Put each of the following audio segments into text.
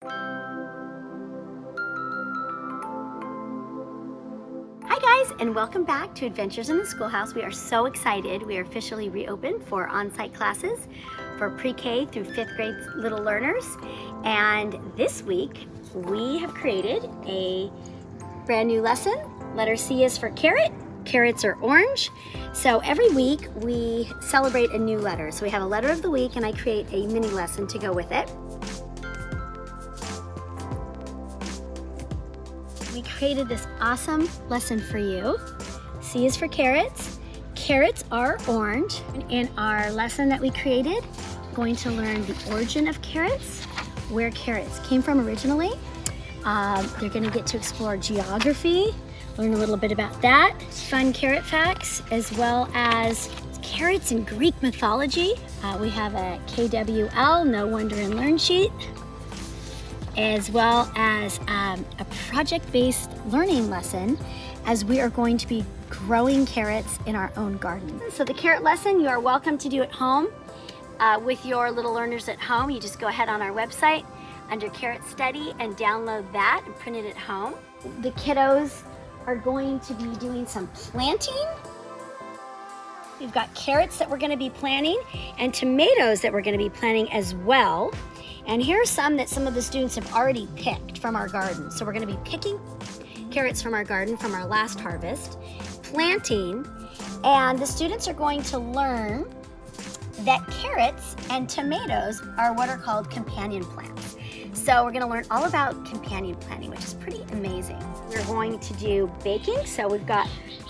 Hi guys, and welcome back to Adventures in the Schoolhouse. We are so excited. We are officially reopened for on-site classes for pre-K through 5th grade little learners. And this week, we have created a brand new lesson. Letter C is for carrot. Carrots are orange. So every week, we celebrate a new letter. So we have a letter of the week, and I create a mini lesson to go with it. We created this awesome lesson for you. C is for carrots. Carrots are orange. In our lesson that we created, we're going to learn the origin of carrots, where carrots came from originally. They're going to get to explore geography, learn a little bit about that, fun carrot facts, as well as carrots in Greek mythology. We have a KWL, Know, Wonder, and Learn sheet, as well as a project-based learning lesson, as we are going to be growing carrots in our own garden. So the carrot lesson, you are welcome to do at home with your little learners at home. You just go ahead on our website under Carrot Study and download that and print it at home. The kiddos are going to be doing some planting. We've got carrots that we're going to be planting and tomatoes that we're going to be planting as well. And here are some that some of the students have already picked from our garden. So we're going to be picking carrots from our garden from our last harvest, planting, and the students are going to learn that carrots and tomatoes are what are called companion plants. So we're going to learn all about companion planting, which is pretty amazing. We're going to do baking. So we've got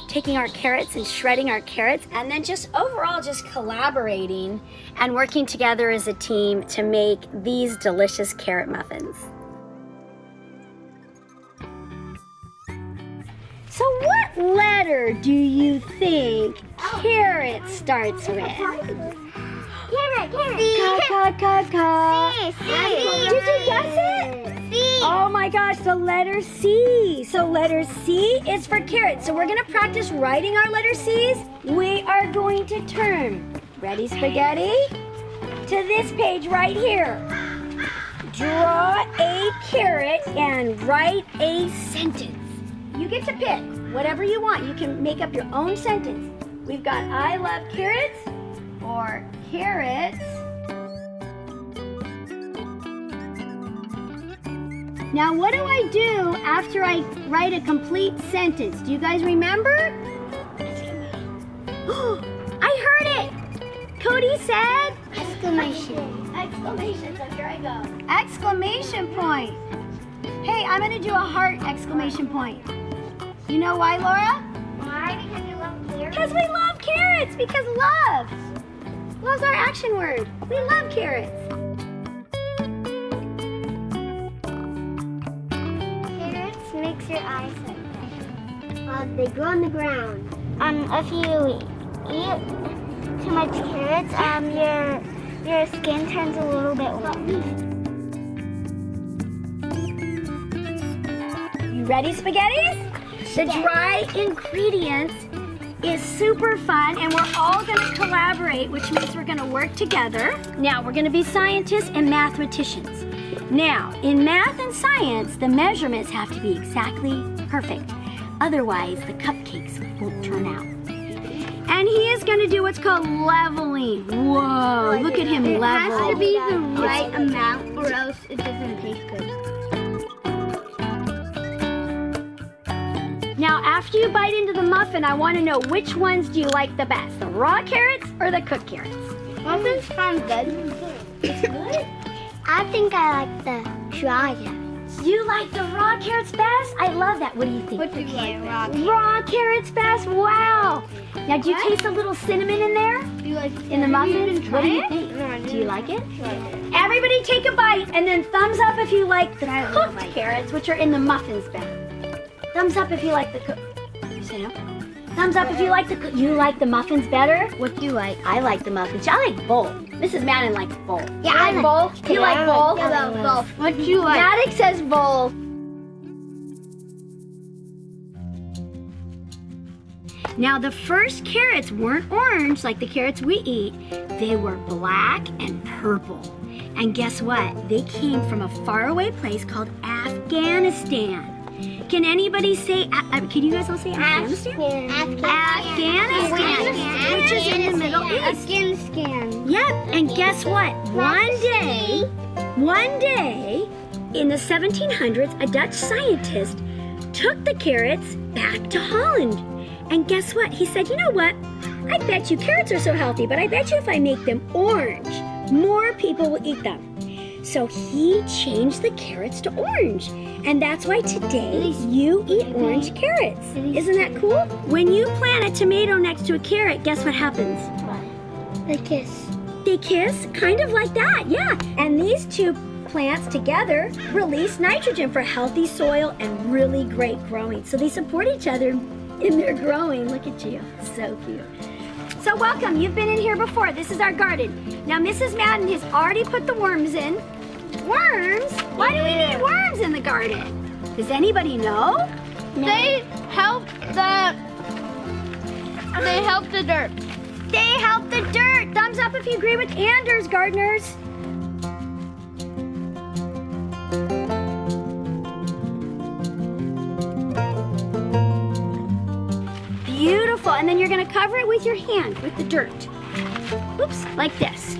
taking our carrots and shredding our carrots, and then just overall just collaborating and working together as a team to make these delicious carrot muffins. So what letter do you think carrot starts with? Carrot. C. Did you guess it? C. Oh my gosh, the letter C. So letter C is for carrot. So we're gonna practice writing our letter C's. We are going to turn, ready spaghetti, to this page right here. Draw a carrot and write a sentence. You get to pick whatever you want. You can make up your own sentence. We've got I love carrots or carrots. Now, what do I do after I write a complete sentence? Do you guys remember? I heard it! Cody said? Exclamation. Exclamation, so here I go. Exclamation point. Hey, I'm gonna do a heart exclamation point. You know why, Laura? Why? Because you love carrots? Because we love carrots, because love. Love's our action word. We love carrots. Carrots makes your eyes look. They grow on the ground. If you eat too much carrots, your skin turns a little bit white. You ready, spaghettis? The dry ingredients is super fun, and we're all gonna collaborate, which means we're gonna work together. Now, we're gonna be scientists and mathematicians. Now, in math and science, the measurements have to be exactly perfect. Otherwise, the cupcakes won't turn out. And he is gonna do what's called leveling. Whoa, look at him level. It has to be the right amount or else it doesn't taste good. Now, after you bite into the muffin, I want to know which ones do you like the best, the raw carrots or the cooked carrots? Muffins sound good. It's good. I think I like the dry carrots. You like the raw carrots best? I love that. What do you think? What do you like? Raw carrots best? Wow. Now, do you taste a little cinnamon in there? In the muffins? What do you think? Do you like it? Everybody take a bite and then thumbs up if you like the cooked carrots, which are in the muffins bag. Thumbs up if you like the cook. You say no? Thumbs up if you like the you like the muffins better. What do you like? I like the muffins. I like both. Mrs. Madden likes both. Yeah, I like both. You like both? I love both. What do you like? Maddox says both. Now the first carrots weren't orange like the carrots we eat. They were black and purple. And guess what? They came from a faraway place called Afghanistan. Can anybody say, can you guys all say Afghanistan? Afghanistan, which is in the Middle East. Afghanistan. Yep, and guess what? One day, in the 1700s, a Dutch scientist took the carrots back to Holland. And guess what? He said, you know what? I bet you carrots are so healthy, but I bet you if I make them orange, more people will eat them. So he changed the carrots to orange. And that's why today you eat orange carrots. Isn't that cool? When you plant a tomato next to a carrot, guess what happens? They kiss. They kiss, kind of like that, yeah. And these two plants together release nitrogen for healthy soil and really great growing. So they support each other in their growing. Look at you, so cute. So welcome, you've been in here before. This is our garden. Now Mrs. Madden has already put the worms in. Worms? Why do we need worms in the garden? Does anybody know? No. They help the dirt. They help the dirt. Thumbs up if you agree with Anders, gardeners. Beautiful, and then you're gonna cover it with your hand, with the dirt. Oops, like this.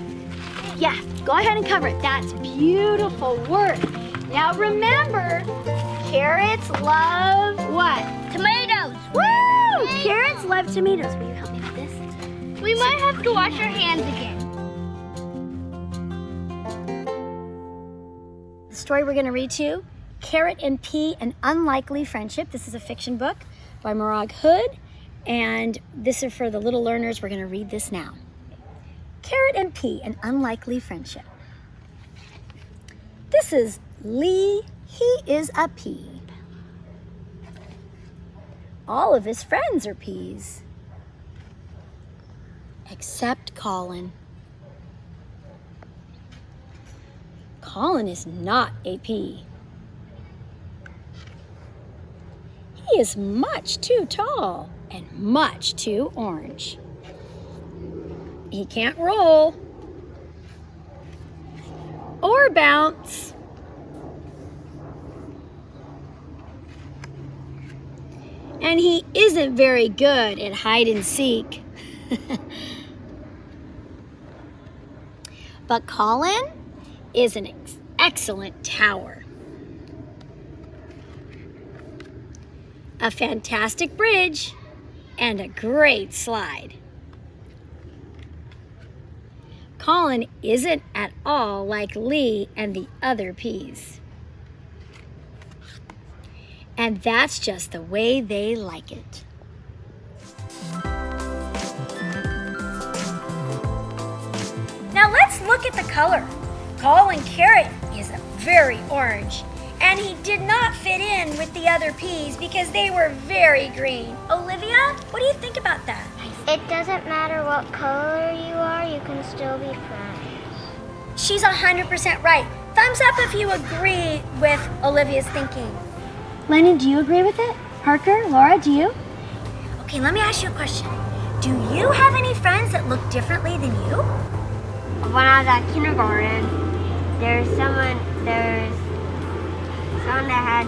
Yeah, go ahead and cover it. That's beautiful work. Now remember, carrots love what? Tomatoes. Woo! Carrots love tomatoes. Will you help me with this? We might have to wash our hands again. The story we're gonna read to you, Carrot and Pea, An Unlikely Friendship. This is a fiction book by Morag Hood. And this is for the little learners. We're gonna read this now. Carrot and Pea, An Unlikely Friendship. This is Lee. He is a pea. All of his friends are peas, except Colin. Colin is not a pea. He is much too tall and much too orange. He can't roll or bounce. And he isn't very good at hide and seek. But Colin is an excellent tower. A fantastic bridge and a great slide. Colin isn't at all like Lee and the other peas. And that's just the way they like it. Now let's look at the color. Colin Carrot is very orange, and he did not fit in with the other peas because they were very green. Olivia, what do you think about that? It doesn't matter what color you are, you can still be friends. She's 100% right. Thumbs up if you agree with Olivia's thinking. Lennon, do you agree with it? Parker, Laura, do you? Okay, let me ask you a question. Do you have any friends that look differently than you? When I was at kindergarten, there's someone that had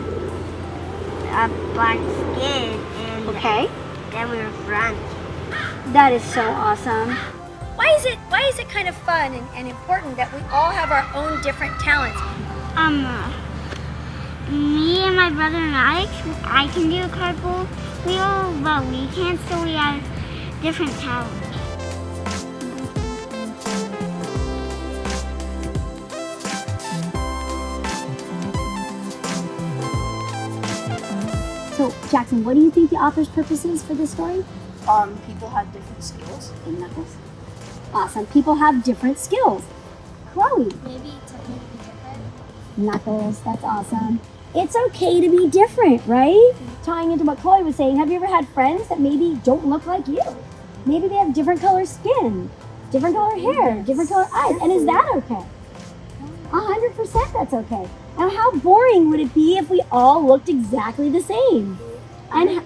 a black skin, and Okay. then we were friends. That is so awesome. Why is it kind of fun and important that we all have our own different talents? Me and my brother and I can do a cartwheel, but we can't, so we have different talents. So, Jackson, what do you think the author's purpose is for this story? People have different skills. And Knuckles. Awesome. People have different skills. Chloe. Maybe technically different. Knuckles, that's awesome. It's okay to be different, right? Tying into what Chloe was saying, have you ever had friends that maybe don't look like you? Maybe they have different color skin, different color hair, different color eyes, and is that okay? 100% that's okay. And how boring would it be if we all looked exactly the same? And you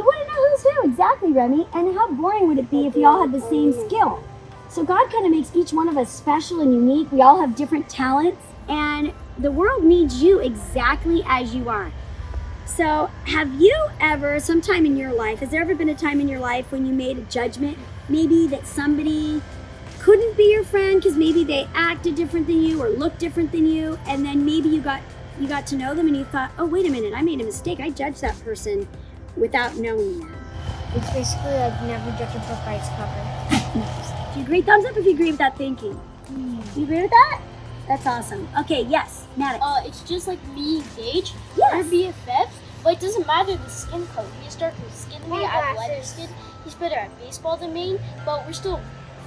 wouldn't know who's who, exactly, Remy. And how boring would it be if we all had the same skill? So God kind of makes each one of us special and unique. We all have different talents, and the world needs you exactly as you are. So have you ever, sometime in your life, has there ever been a time in your life when you made a judgment, maybe that somebody couldn't be your friend because maybe they acted different than you or looked different than you, and then maybe you got to know them and you thought, oh, wait a minute, I made a mistake. I judged that person without knowing them. It's basically like never judge a book by its cover. Do you agree? Thumbs up if you agree with that thinking. You agree with that? That's awesome. Okay, yes, Maddox. It's just like me and Gage. Yes. We're BFFs, but it doesn't matter the skin color. He started with skin to me. I have lighter skin. He's better at baseball than me, but we're still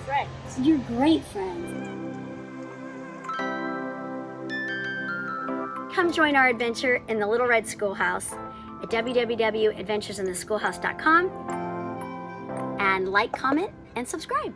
friends. You're great friends. Come join our adventure in the Little Red Schoolhouse at www.adventuresintheschoolhouse.com and like, comment, and subscribe.